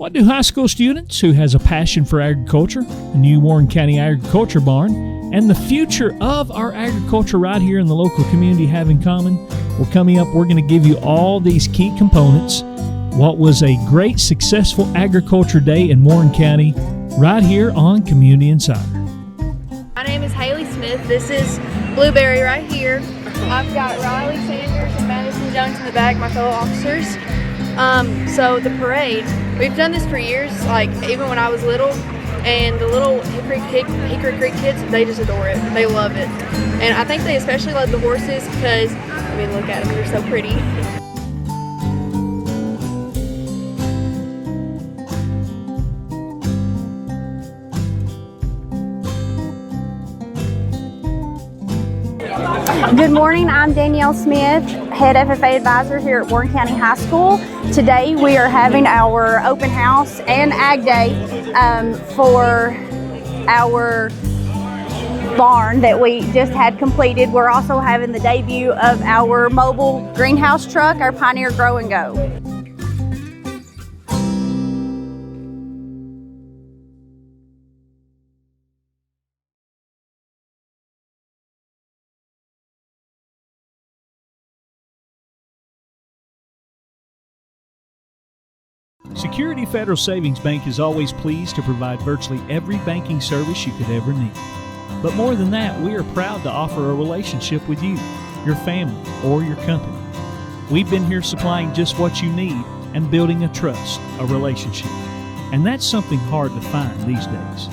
What do high school students who has a passion for agriculture, the new Warren County Agriculture Barn, and the future of our agriculture right here in the local community have in common? Well, coming up, we're going to give you all these key components. What was a great, successful agriculture day in Warren County right here on Community Insider. My name is Haley Smith. This is Blueberry right here. I've got Riley Sanders and Madison Jones in the back, my fellow officers. So the parade, we've done this for years, like even when I was little, and the little Hickory Creek kids, they just adore it. They love it. And I think they especially love the horses because, I mean, look at them, they're so pretty. Good morning, I'm Danielle Smith, Head FFA Advisor here at Warren County High School. Today we are having our open house and Ag Day for our barn that we just had completed. We're also having the debut of our mobile greenhouse truck, our Pioneer Grow and Go. Security Federal Savings Bank is always pleased to provide virtually every banking service you could ever need. But more than that, we are proud to offer a relationship with you, your family, or your company. We've been here supplying just what you need and building a trust, a relationship. And that's something hard to find these days.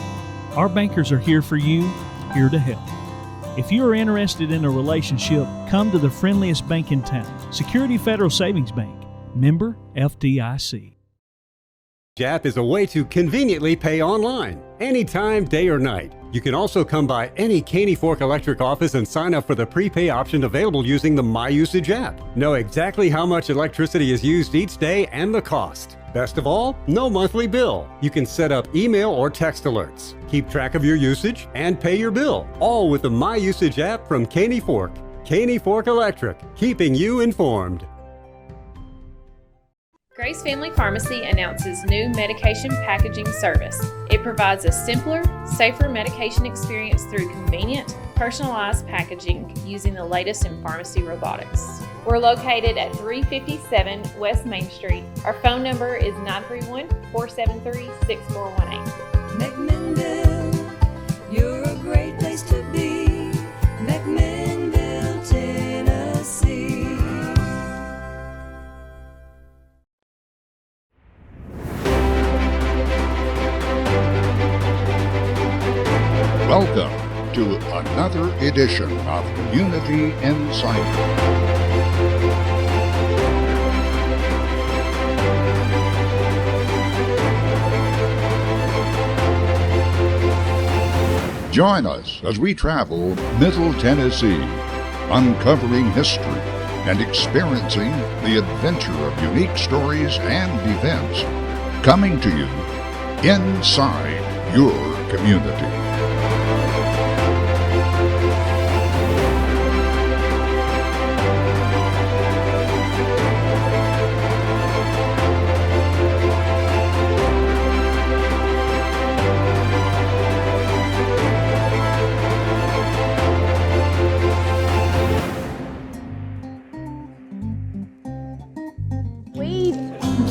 Our bankers are here for you, here to help. If you are interested in a relationship, come to the friendliest bank in town, Security Federal Savings Bank, member FDIC. JAP is a way to conveniently pay online, anytime, day or night. You can also come by any Caney Fork Electric office and sign up for the prepay option available using the My Usage app. Know exactly how much electricity is used each day and the cost. Best of all, no monthly bill. You can set up email or text alerts, keep track of your usage, and pay your bill, all with the My Usage app from Caney Fork. Caney Fork Electric, keeping you informed. Grace Family Pharmacy announces new medication packaging service. It provides a simpler, safer medication experience through convenient, personalized packaging using the latest in pharmacy robotics. We're located at 357 West Main Street. Our phone number is 931-473-6418. McMinnville, you're a great place to be. McMinnville, Tennessee. Welcome to another edition of Community Insider. Join us as we travel Middle Tennessee, uncovering history and experiencing the adventure of unique stories and events coming to you inside your community.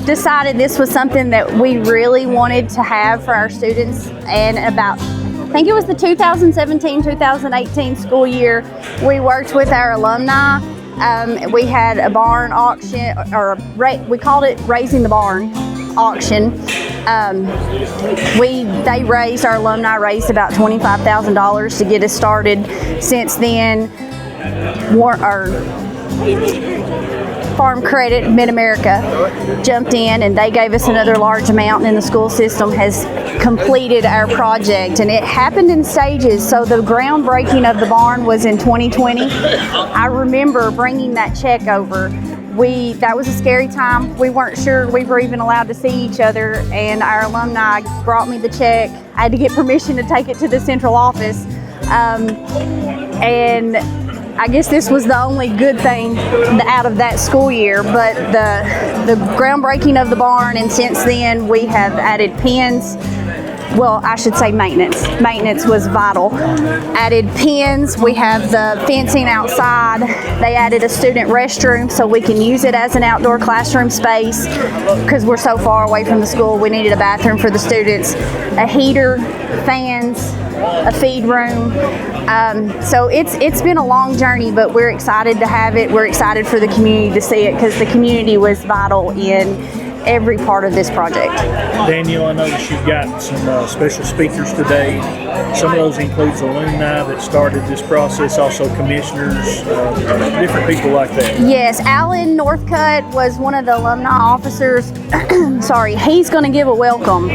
Decided this was something that we really wanted to have for our students, and about, I think it was the 2017-2018 school year, we worked with our alumni. We had a barn auction, or we called it Raising the Barn auction. Our alumni raised about $25,000 to get us started. Since then, Farm Credit Mid-America jumped in and they gave us another large amount, and the school system has completed our project, and it happened in stages. So the groundbreaking of the barn was in 2020. I remember bringing that check over. That was a scary time. We weren't sure we were even allowed to see each other, and our alumni brought me the check. I had to get permission to take it to the central office, and I guess this was the only good thing out of that school year, but the groundbreaking of the barn, and since then we have added pens. Well, I should say maintenance. Maintenance was vital. Added pens. We have the fencing outside. They added a student restroom so we can use it as an outdoor classroom space because we're so far away from the school. We needed a bathroom for the students, a heater, fans, a feed room. So it's been a long journey, but we're excited to have it. We're excited for the community to see it because the community was vital in every part of this project. Daniel, I noticed you've got some special speakers today. Some of those includes alumni that started this process, also commissioners, different people like that. Yes, Alan Northcutt was one of the alumni officers. Sorry, he's going to give a welcome,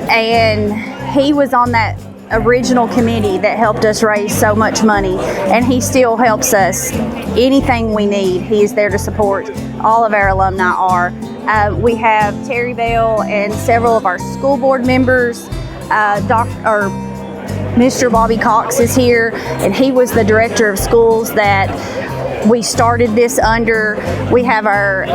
and he was on that original committee that helped us raise so much money, and he still helps us. Anything we need, he is there to support. All of our alumni are. We have Terry Bell and several of our school board members. Mr. Bobby Cox is here, and he was the director of schools that we started this under. We have our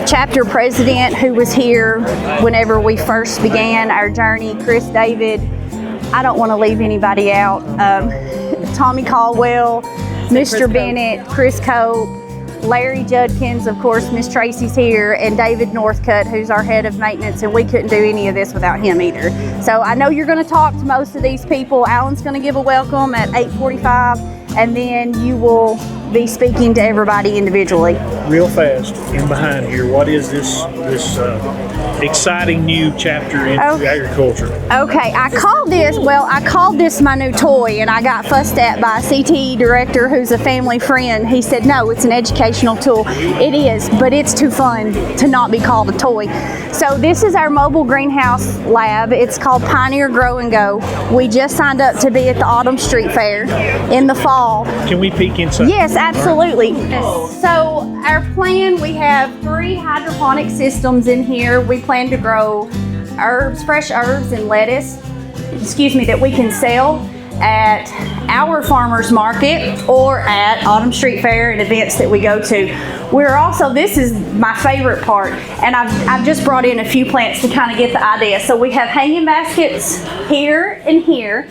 chapter president who was here whenever we first began our journey, Chris David. I don't want to leave anybody out. Tommy Caldwell, Mr. Bennett, Chris Cope, Larry Judkins, of course, Miss Tracy's here, and David Northcutt, who's our head of maintenance, and we couldn't do any of this without him either. So I know you're going to talk to most of these people. Alan's going to give a welcome at 8:45, and then you will be speaking to everybody individually. Real fast, in behind here, what is this exciting new chapter into agriculture? Okay, I called this my new toy, and I got fussed at by a CTE director who's a family friend. He said, no, it's an educational tool. It is, but it's too fun to not be called a toy. So this is our mobile greenhouse lab. It's called Pioneer Grow and Go. We just signed up to be at the Autumn Street Fair in the fall. Can we peek inside? Yes, absolutely. So our plan, we have 3 hydroponic systems in here. We plan to grow herbs, fresh herbs and lettuce, that we can sell at our farmers market or at Autumn Street Fair and events that we go to. We're also, this is my favorite part, and I've just brought in a few plants to kind of get the idea. So we have hanging baskets here and here,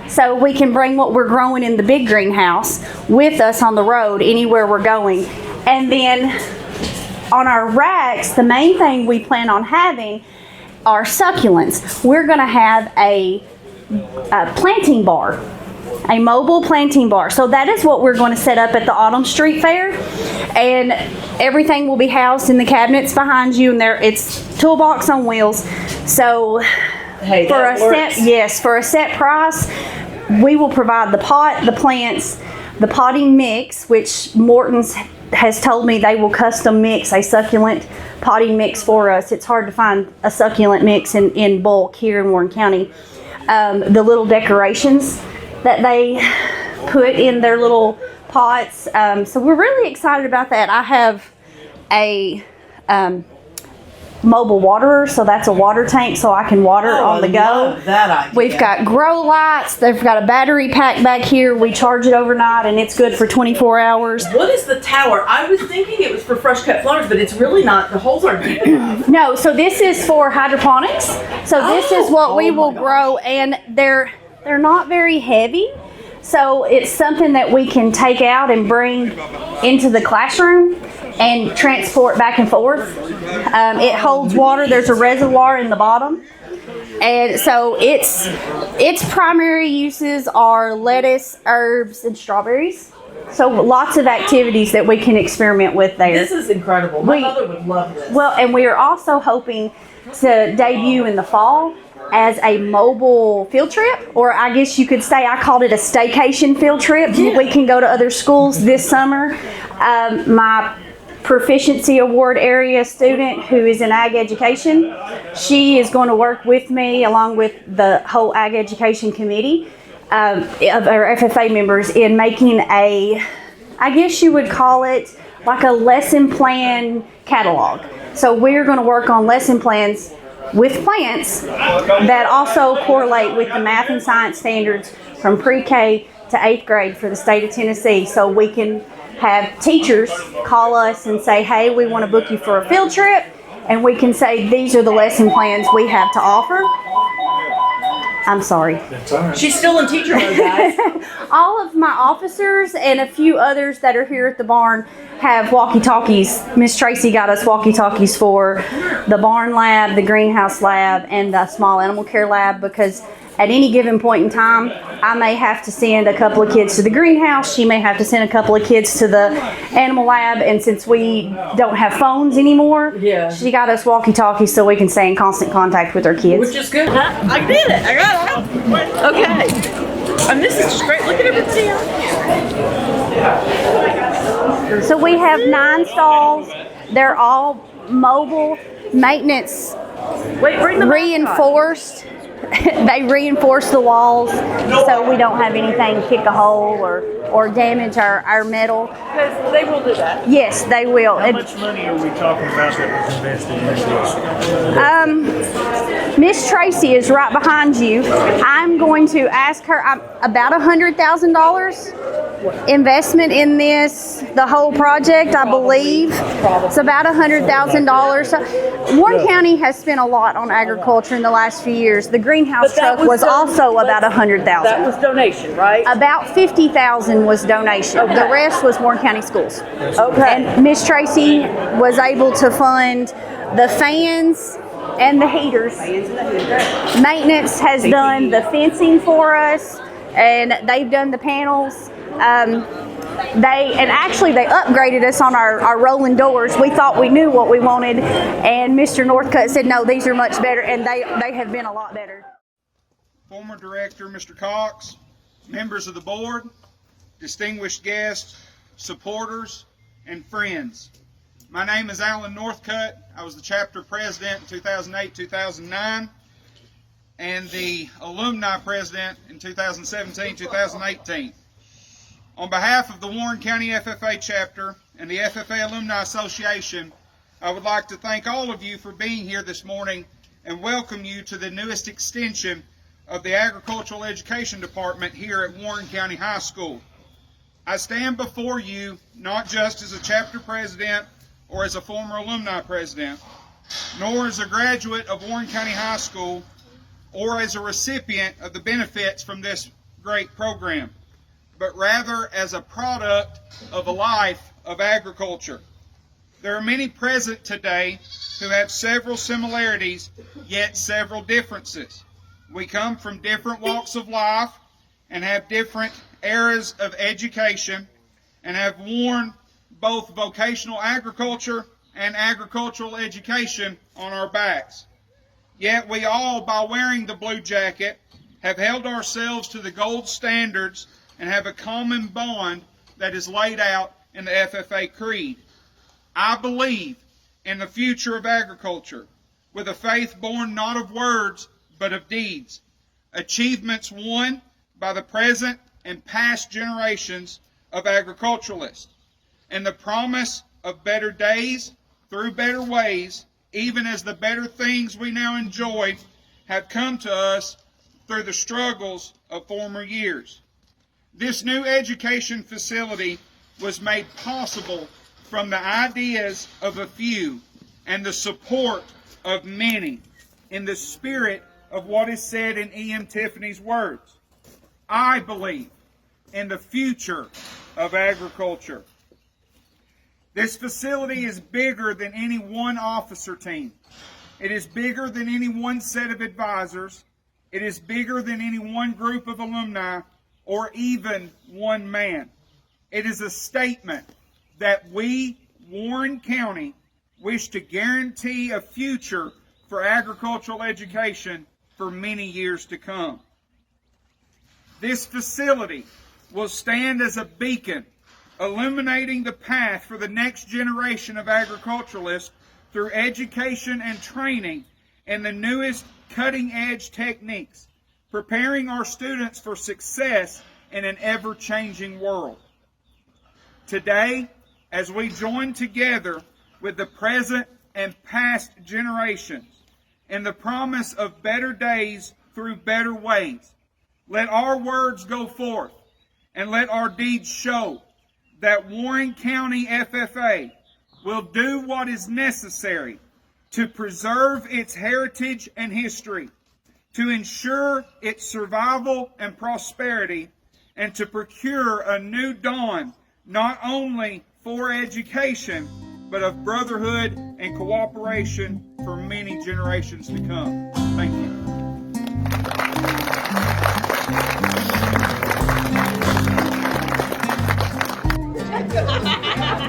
so we can bring what we're growing in the big greenhouse with us on the road anywhere we're going. And then on our racks, the main thing we plan on having are succulents. We're going to have a planting bar, a mobile planting bar. So that is what we're going to set up at the Autumn Street Fair, and everything will be housed in the cabinets behind you, and it's toolbox on wheels. So for a set price, we will provide the pot, the plants, the potting mix, which Morton's has told me they will custom mix a succulent potting mix for us. It's hard to find a succulent mix in bulk here in Warren County. The little decorations that they put in their little pots. So we're really excited about that. I have a mobile waterer, so that's a water tank so I can water on the go. Love that idea. We've got grow lights. They've got a battery pack back here. We charge it overnight and it's good for 24 hours. What is the tower? I was thinking it was for fresh cut flowers, but it's really not. The holes aren't deep enough. No, so this is for hydroponics. So this is what we will grow, and they're not very heavy. So it's something that we can take out and bring into the classroom and transport back and forth. It holds water. There's a reservoir in the bottom. And so its primary uses are lettuce, herbs, and strawberries. So lots of activities that we can experiment with there. This is incredible. My mother would love this. Well, and we are also hoping to debut in the fall as a mobile field trip, or I guess you could say I called it a staycation field trip. Yeah. We can go to other schools this summer. My Proficiency Award area student who is in ag education, she is going to work with me along with the whole ag education committee of our FFA members in making I guess you would call it like a lesson plan catalog. So we're going to work on lesson plans with plants that also correlate with the math and science standards from pre-K to 8th grade for the state of Tennessee, so we can have teachers call us and say, hey, we want to book you for a field trip, and we can say these are the lesson plans we have to offer. I'm sorry. That's all right. She's still in teacher mode, guys. All of my officers and a few others that are here at the barn have walkie-talkies. Miss Tracy got us walkie-talkies for the barn lab, the greenhouse lab, and the small animal care lab, because at any given point in time, I may have to send a couple of kids to the greenhouse. She may have to send a couple of kids to the animal lab. And since we don't have phones anymore, she got us walkie-talkies so we can stay in constant contact with our kids. Which is good. I did it. I got it. Okay. And this is just great. Look at everybody out here. So we have 9 stalls. They're all mobile, maintenance reinforced. They reinforce the walls so we don't have anything kick a hole or damage our metal. They will do that. Yes, they will. How much money are we talking about that was invested in this? Miss Tracy is right behind you. I'm going to ask her about $100,000 investment in this, the whole project, I believe. It's about $100,000. So Warren County has spent a lot on agriculture in the last few years. The greenhouse truck was also about $100,000. That was donation, right? About $50,000 was donation. Okay. The rest was Warren County Schools. Okay. And Miss Tracy was able to fund the fans and the heaters. Maintenance has done the fencing for us, and they've done the panels. They upgraded us on our rolling doors. We thought we knew what we wanted, and Mr. Northcutt said, no, these are much better, and they have been a lot better. Former Director Mr. Cox, members of the board, distinguished guests, supporters, and friends. My name is Alan Northcutt. I was the chapter president in 2008-2009 and the alumni president in 2017-2018. On behalf of the Warren County FFA chapter and the FFA Alumni Association, I would like to thank all of you for being here this morning and welcome you to the newest extension of the Agricultural Education Department here at Warren County High School. I stand before you not just as a chapter president or as a former alumni president, nor as a graduate of Warren County High School or as a recipient of the benefits from this great program, but rather as a product of a life of agriculture. There are many present today who have several similarities, yet several differences. We come from different walks of life and have different eras of education and have worn both vocational agriculture and agricultural education on our backs. Yet we all, by wearing the blue jacket, have held ourselves to the gold standards and have a common bond that is laid out in the FFA Creed. I believe in the future of agriculture with a faith born not of words but of deeds, achievements won by the present and past generations of agriculturalists, and the promise of better days through better ways, even as the better things we now enjoy have come to us through the struggles of former years. This new education facility was made possible from the ideas of a few and the support of many, in the spirit of what is said in E.M. Tiffany's words. I believe in the future of agriculture. This facility is bigger than any one officer team. It is bigger than any one set of advisors. It is bigger than any one group of alumni or even one man. It is a statement that we, Warren County, wish to guarantee a future for agricultural education for many years to come. This facility will stand as a beacon, illuminating the path for the next generation of agriculturalists through education and training in the newest cutting-edge techniques, preparing our students for success in an ever-changing world. Today, as we join together with the present and past generations in the promise of better days through better ways, let our words go forth and let our deeds show that Warren County FFA will do what is necessary to preserve its heritage and history, to ensure its survival and prosperity, and to procure a new dawn not only for education, but of brotherhood and cooperation for many generations to come. Thank you.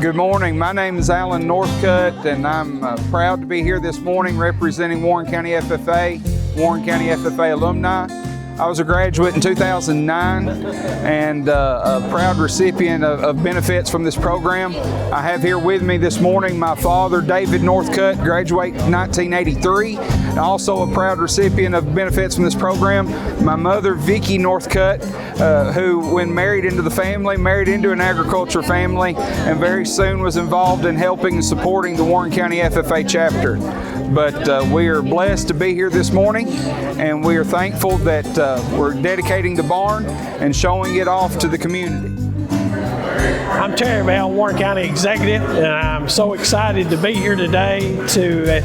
Good morning. My name is Alan Northcutt, and I'm proud to be here this morning representing Warren County FFA, Warren County FFA alumni. I was a graduate in 2009 and a proud recipient of benefits from this program. I have here with me this morning my father, David Northcutt, graduated in 1983, and also a proud recipient of benefits from this program. My mother, Vicki Northcutt, who, when married into the family, married into an agriculture family, and very soon was involved in helping and supporting the Warren County FFA chapter. But we are blessed to be here this morning, and we are thankful that we're dedicating the barn and showing it off to the community. I'm Terry Bell, Warren County Executive, and I'm so excited to be here today to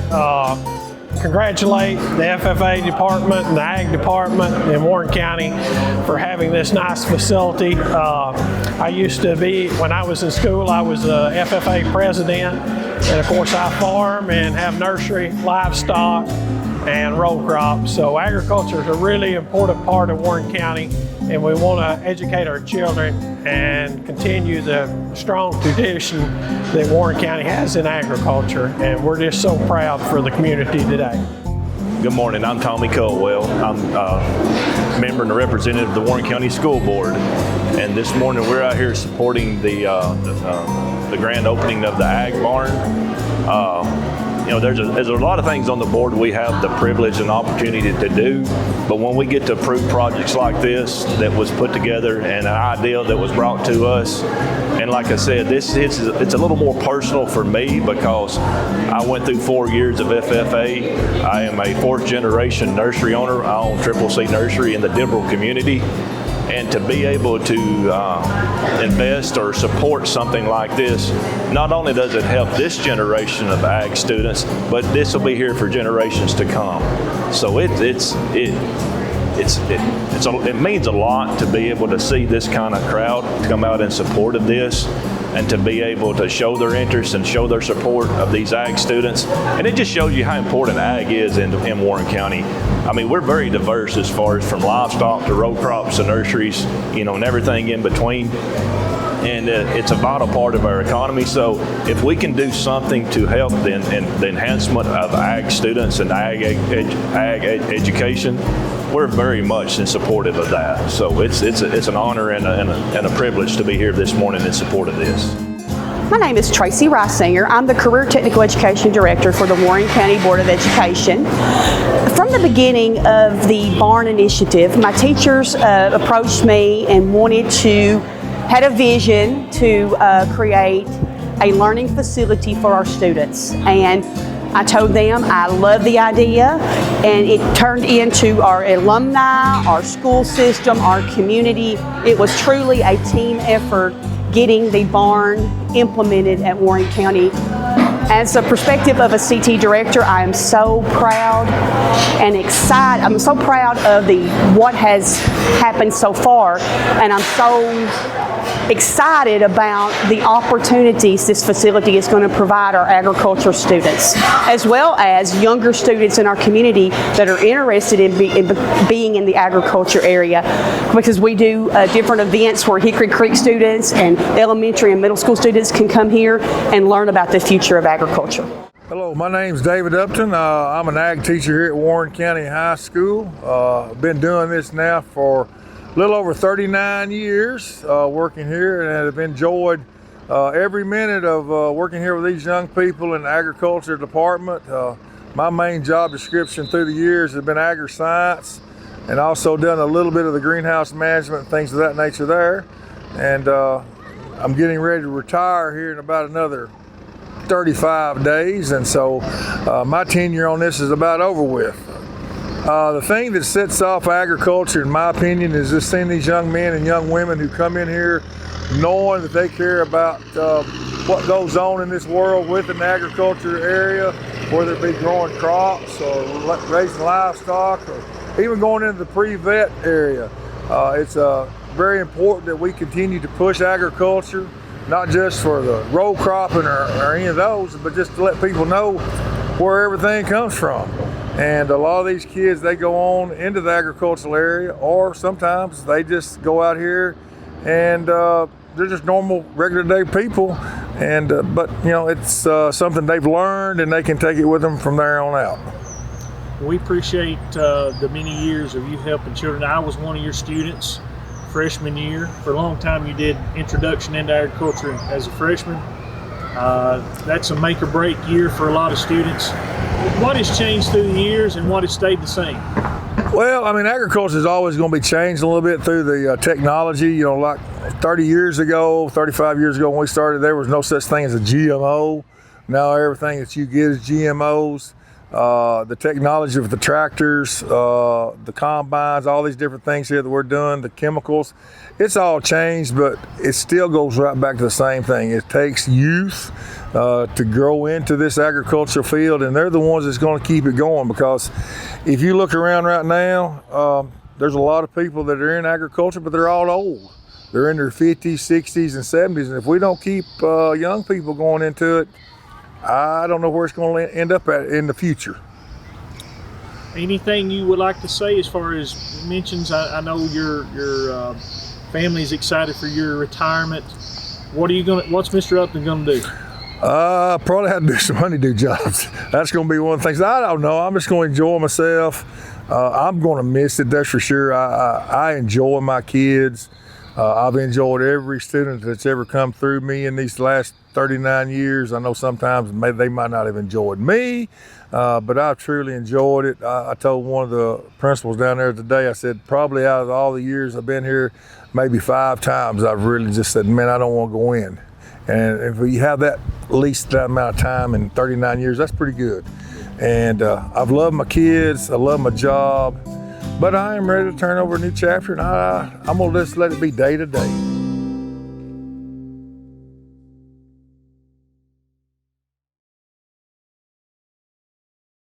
congratulate the FFA department and the Ag department in Warren County for having this nice facility. I used to be, when I was in school, I was a FFA president, and of course I farm and have nursery, livestock, and row crops. So agriculture is a really important part of Warren County, and we want to educate our children and continue the strong tradition that Warren County has in agriculture, and we're just so proud for the community today. Good morning, I'm Tommy Caldwell. I'm a member and a representative of the Warren County School Board, and this morning we're out here supporting the grand opening of the Ag Barn. You know, there's a lot of things on the board we have the privilege and opportunity to do, but when we get to approve projects like this that was put together and an idea that was brought to us, and like I said, it's a little more personal for me because I went through 4 years of FFA. I am a fourth generation nursery owner. I own Triple C Nursery in the Denver community. And to be able to invest or support something like this, not only does it help this generation of ag students, but this will be here for generations to come. So it means a lot to be able to see this kind of crowd come out in support of this, and to be able to show their interest and show their support of these ag students. And it just shows you how important ag is in Warren County. I mean, we're very diverse as far as from livestock to row crops to nurseries, you know, and everything in between. And it's a vital part of our economy. So if we can do something to help the enhancement of ag students and ag education, we're very much in support of that. So it's an honor and a privilege to be here this morning in support of this. My name is Tracy Reisinger. I'm the Career Technical Education Director for the Warren County Board of Education. From the beginning of the Barn Initiative, my teachers approached me and had a vision to create a learning facility for our students. And I told them I love the idea, and it turned into our alumni, our school system, our community. It was truly a team effort getting the barn implemented at Warren County. As a perspective of a CT director, I am so proud and excited. I'm so proud of what has happened so far, and I'm so excited about the opportunities this facility is going to provide our agriculture students, as well as younger students in our community that are interested in being in the agriculture area, because we do different events where Hickory Creek students and elementary and middle school students can come here and learn about the future of agriculture. Hello, my name's David Upton. I'm an ag teacher here at Warren County High School. I've been doing this now for a little over 39 years working here, and have enjoyed every minute of working here with these young people in the agriculture department. My main job description through the years has been agri-science, and also done a little bit of the greenhouse management and things of that nature there. And I'm getting ready to retire here in about another 35 days, and so my tenure on this is about over with. The thing that sets off agriculture, in my opinion, is just seeing these young men and young women who come in here knowing that they care about what goes on in this world with an agriculture area, whether it be growing crops or raising livestock or even going into the pre-vet area. It's very important that we continue to push agriculture, not just for the row cropping or any of those, but just to let people know where everything comes from. And a lot of these kids, they go on into the agricultural area, or sometimes they just go out here and they're just normal, regular day people. And but you know, it's something they've learned, and they can take it with them from there on out. We appreciate the many years of you helping children. I was one of your students freshman year. For a long time you did introduction into agriculture as a freshman. That's a make or break year for a lot of students. What has changed through the years and what has stayed the same? Well, I mean, agriculture is always going to be changed a little bit through the technology. You know, like 30 years ago, 35 years ago when we started, there was no such thing as a GMO. Now everything that you get is GMOs. The technology of the tractors, the combines, all these different things here that we're doing, the chemicals, it's all changed, but it still goes right back to the same thing. It takes youth to grow into this agricultural field, and they're the ones that's going to keep it going, because if you look around right now, there's a lot of people that are in agriculture, but they're all old. They're in their 50s, 60s, and 70s, and if we don't keep young people going into it, I don't know where it's going to end up at in the future. Anything you would like to say as far as mentions? I know your family is excited for your retirement. What's Mr. Upton going to do? Probably have to do some honeydew jobs. That's going to be one of the things. I don't know. I'm just going to enjoy myself. I'm going to miss it, that's for sure. I enjoy my kids. I've enjoyed every student that's ever come through me in these last 39 years. I know sometimes they might not have enjoyed me, but I've truly enjoyed it. I told one of the principals down there today, I said, probably out of all the years I've been here, maybe 5 times I've really just said, man, I don't want to go in. And if we have that, at least that amount of time in 39 years, that's pretty good. And I've loved my kids, I love my job, but I am ready to turn over a new chapter, and I'm going to just let it be day to day.